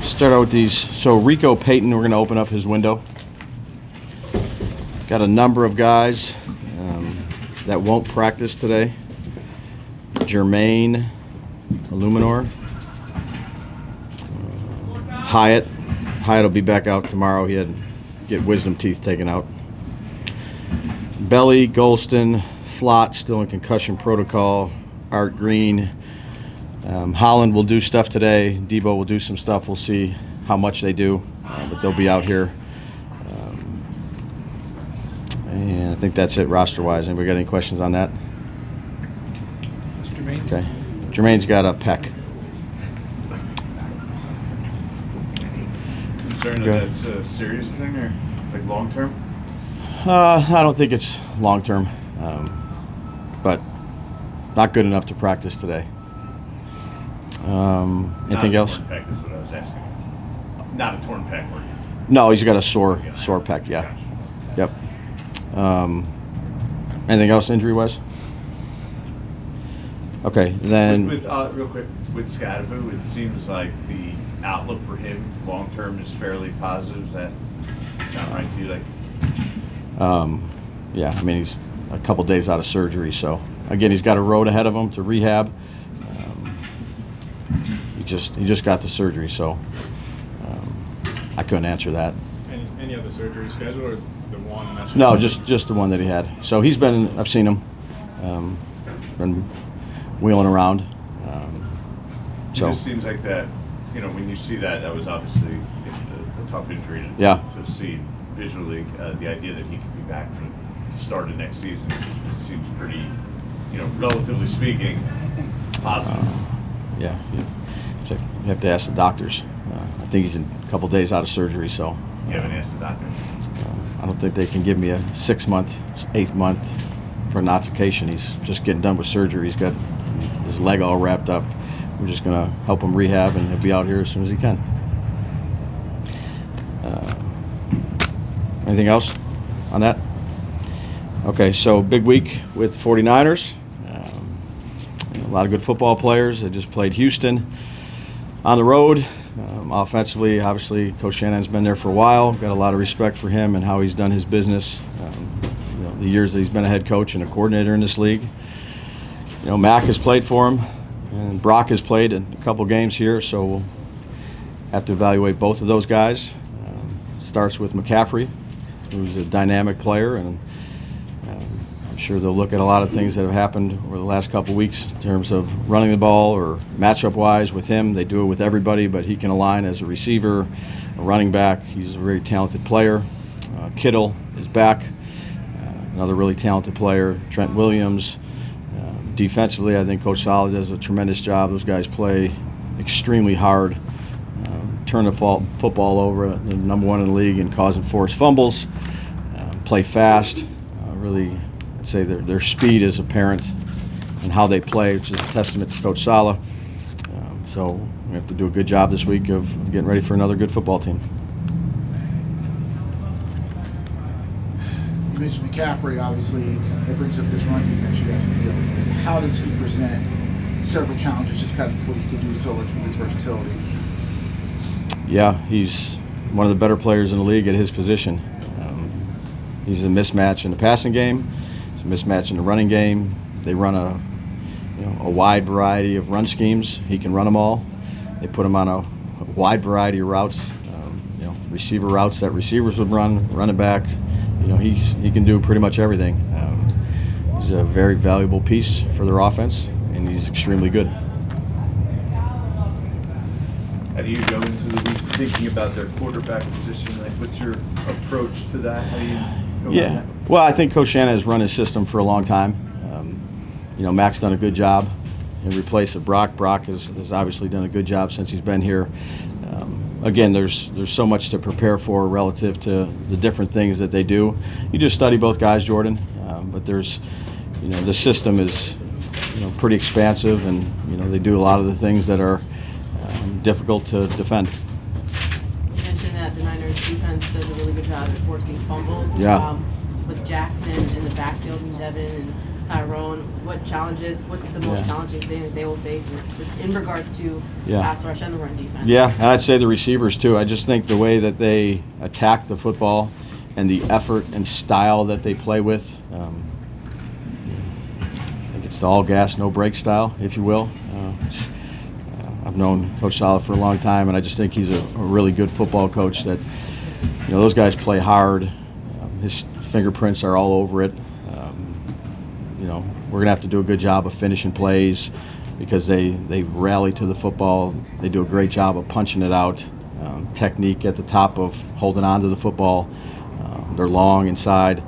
Start out with these. So Rico Payton, we're going to open up his window. Got a number of guys that won't practice today. Jermaine Illuminor. Hyatt will be back out tomorrow. He had to get wisdom teeth taken out. Belly, Golston, Flott still in concussion protocol. Art Green. Holland will do stuff today. Debo will do some stuff. We'll see how much they do, but they'll be out here. And I think that's it roster-wise. Anybody got any questions on that? Jermaine's. Okay. Jermaine's got a pec. Concerned that that's a serious thing or like long-term? I don't think it's long-term, but not good enough to practice today. Anything else? Not a torn pec is what I was asking. Not a torn pec, were you? No, he's got a sore pec, yeah. Yep. Anything else injury-wise? Okay, then... Real quick, with Skattebo, it seems like the outlook for him long-term is fairly positive. Is that sound right to you? Yeah, I mean, he's a couple days out of surgery, so again, he's got a road ahead of him to rehab. He just got the surgery, so I couldn't answer that. Any other surgery scheduled, or the one? That's No, just the one that he had. So I've seen him, been wheeling around. It just seems like that, when you see that was obviously a tough injury to see visually. The idea that he could be back for the start of next season seems pretty, relatively speaking, positive. Yeah. You have to ask the doctors. I think he's a couple days out of surgery, so. You haven't asked the doctor? I don't think they can give me a 6 month, 8th month prognostication. He's just getting done with surgery. He's got his leg all wrapped up. We're just going to help him rehab, and he'll be out here as soon as he can. Anything else on that? Okay, so big week with the 49ers. A lot of good football players. They just played Houston on the road. Offensively, obviously, Coach Shanahan's been there for a while. Got a lot of respect for him and how he's done his business. The years that he's been a head coach and a coordinator in this league. Mac has played for him, and Brock has played in a couple games here, so we'll have to evaluate both of those guys. Starts with McCaffrey, who's a dynamic player, and I'm sure they'll look at a lot of things that have happened over the last couple of weeks in terms of running the ball or matchup-wise with him. They do it with everybody, but he can align as a receiver, a running back. He's a very talented player. Kittle is back, another really talented player. Trent Williams. Defensively, I think Coach Sala does a tremendous job. Those guys play extremely hard, turn the football over, they're number one in the league in causing forced fumbles, play fast, really. I'd say their speed is apparent in how they play, which is a testament to Coach Sala. So we have to do a good job this week of getting ready for another good football team. You mentioned McCaffrey, obviously. That brings up this run you mentioned. How does he present several challenges, just kind of what he can do so much with his versatility? Yeah, he's one of the better players in the league at his position. He's a mismatch in the passing game. He's a mismatch in the running game. They run a wide variety of run schemes. He can run them all. They put him on a wide variety of routes, receiver routes that receivers would run, running back. He can do pretty much everything. He's a very valuable piece for their offense, and he's extremely good. How do you go into the week thinking about their quarterback position? Like, what's your approach to that? How do you go about that? Well, I think Coach Shanahan has run his system for a long time. Mac's done a good job in replace of Brock. Brock has obviously done a good job since he's been here. Again, there's so much to prepare for relative to the different things that they do. You just study both guys, Jordan, but there's, the system is, pretty expansive, and they do a lot of the things that are difficult to defend. You mentioned that the Niners defense does a really good job at forcing fumbles. Yeah. With Jackson in the backfield and Devin and Tyrone, what's the most challenging thing that they will face in regards to pass rush and the run defense? Yeah, and I'd say the receivers too. I just think the way that they attack the football and the effort and style that they play with, I think it's the all gas, no brake style, if you will. I've known Coach Sala for a long time, and I just think he's a really good football coach that, those guys play hard. His fingerprints are all over it. We're going to have to do a good job of finishing plays because they rally to the football. They do a great job of punching it out. Technique at the top of holding on to the football. They're long inside.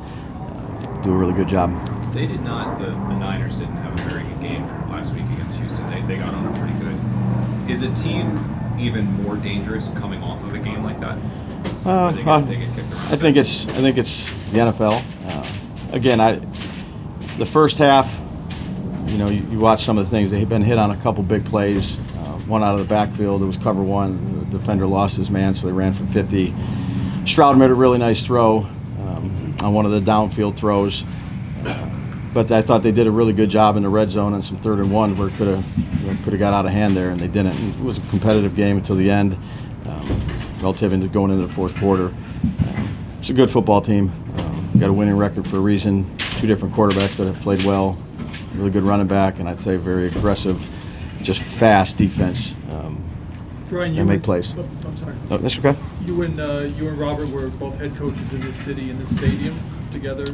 Do a really good job. They did not, the Niners didn't have a very good game last week against Houston. They got on it pretty good. Is a team even more dangerous coming off of a game like that? I think it's the NFL. Again, the first half, you watch some of the things. They've been hit on a couple big plays. One out of the backfield, it was cover one. The defender lost his man, so they ran for 50. Stroud made a really nice throw on one of the downfield throws. But I thought they did a really good job in the red zone on some 3rd and 1 where it could have got out of hand there, and they didn't. It was a competitive game until the end, relative into going into the fourth quarter. It's a good football team. Got a winning record for a reason. 2 different quarterbacks that have played well. Really good running back, and I'd say very aggressive, just fast defense. Brian, and make plays. I'm sorry. Oh, that's okay. You and Robert were both head coaches in this city, in this stadium, together,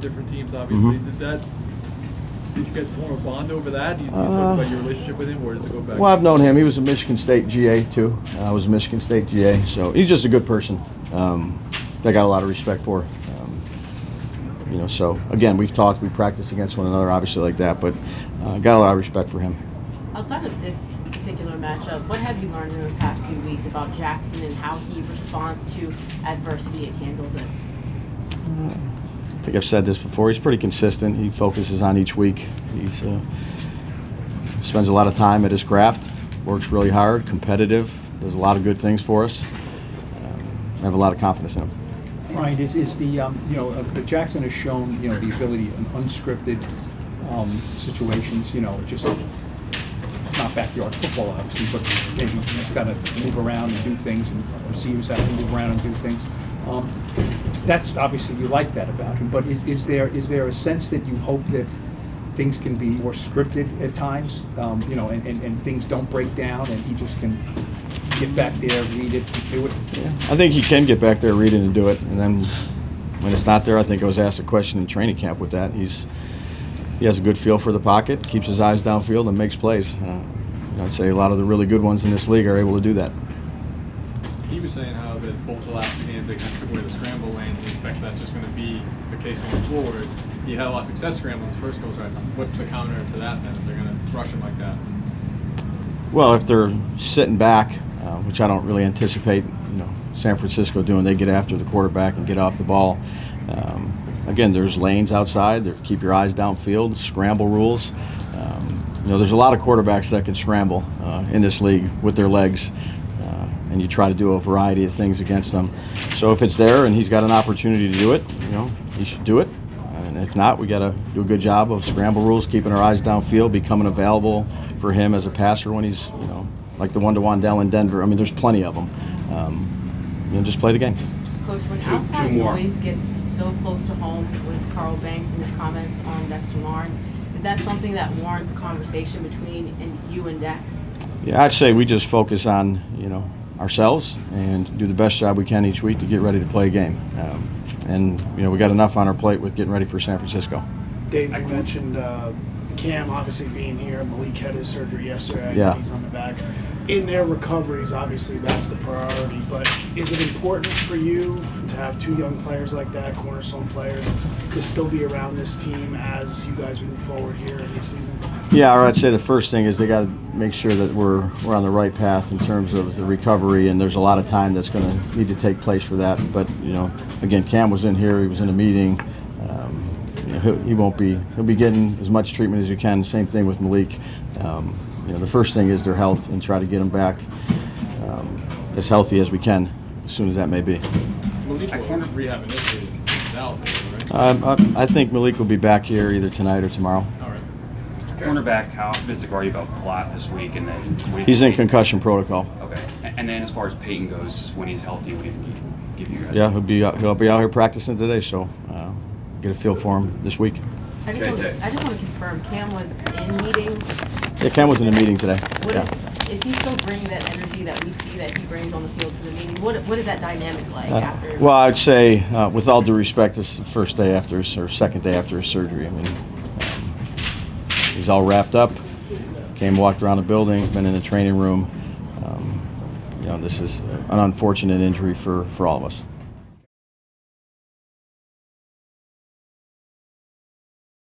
different teams, obviously. Mm-hmm. Did you guys form a bond over that? You talk about your relationship with him, or does it go back? Well, I've known him. He was a Michigan State GA too. I was a Michigan State GA, so he's just a good person. I got a lot of respect for. So again, we've talked, we practice against one another, obviously like that, but got a lot of respect for him. Outside of this particular matchup, what have you learned in the past few weeks about Jackson and how he responds to adversity and handles it? I think I've said this before. He's pretty consistent. He focuses on each week. He's spends a lot of time at his craft, works really hard, competitive, does a lot of good things for us. I have a lot of confidence in him. Right, Jackson has shown, the ability in unscripted situations, just not backyard football, obviously, but maybe he's got to move around and do things, and receivers have to move around and do things. That's obviously, you like that about him, but is there a sense that you hope that things can be more scripted at times, and things don't break down, and he just can get back there, read it, do it? Yeah, I think he can get back there, read it, and do it. And then when it's not there, I think I was asked a question in training camp with that. He has a good feel for the pocket, keeps his eyes downfield, and makes plays. I'd say a lot of the really good ones in this league are able to do that. He was saying how that both the last 2 games they kind of took away the scramble lanes. He expects that's just going to be the case going forward. He had a lot of success scrambling his first couple starts. What's the counter to that then if they're going to rush him like that? Well, if they're sitting back, which I don't really anticipate, San Francisco doing, they get after the quarterback and get off the ball. Again, there's lanes outside. Keep your eyes downfield. Scramble rules. There's a lot of quarterbacks that can scramble in this league with their legs, and you try to do a variety of things against them. So if it's there and he's got an opportunity to do it, he should do it. And if not, we got to do a good job of scramble rules, keeping our eyes downfield, becoming available for him as a passer when he's, like the one to Wandell in Denver. I mean, there's plenty of them. Just play the game. Coach, when outside noise gets so close to home with Carl Banks and his comments on Dexter Lawrence, is that something that warrants a conversation between you and Dex? Yeah, I'd say we just focus on, ourselves and do the best job we can each week to get ready to play a game. We got enough on our plate with getting ready for San Francisco. Dave, you mentioned Cam obviously being here. Malik had his surgery yesterday. Yeah. He's on the back. In their recoveries, obviously that's the priority. But is it important for you to have 2 young players like that, cornerstone players, to still be around this team as you guys move forward here in this season? Yeah, or I'd say the first thing is they got to make sure that we're on the right path in terms of the recovery, and there's a lot of time that's going to need to take place for that. But again, Cam was in here. He was in a meeting. He'll be getting as much treatment as you can. Same thing with Malik. The first thing is their health and try to get them back as healthy as we can, as soon as that may be. Malik will rehab initially in Dallas, right? I think Malik will be back here either tonight or tomorrow. All right. Cornerback, how optimistic are you about Flat this week? And then what do you He's in think- concussion protocol. Okay. And then as far as Peyton goes, when he's healthy, what do you think he can give you guys? Yeah, he'll be out here practicing today, so get a feel for him this week. I just want to confirm, Cam was in meetings. Yeah, Cam was in a meeting today. What Yeah. is he still bringing that energy that we see that he brings on the field to the meeting? What is that dynamic like after? Well, I'd say, with all due respect, this is the first day after or second day after his surgery. I mean, he's all wrapped up. Came, walked around the building, been in the training room. This is an unfortunate injury for all of us.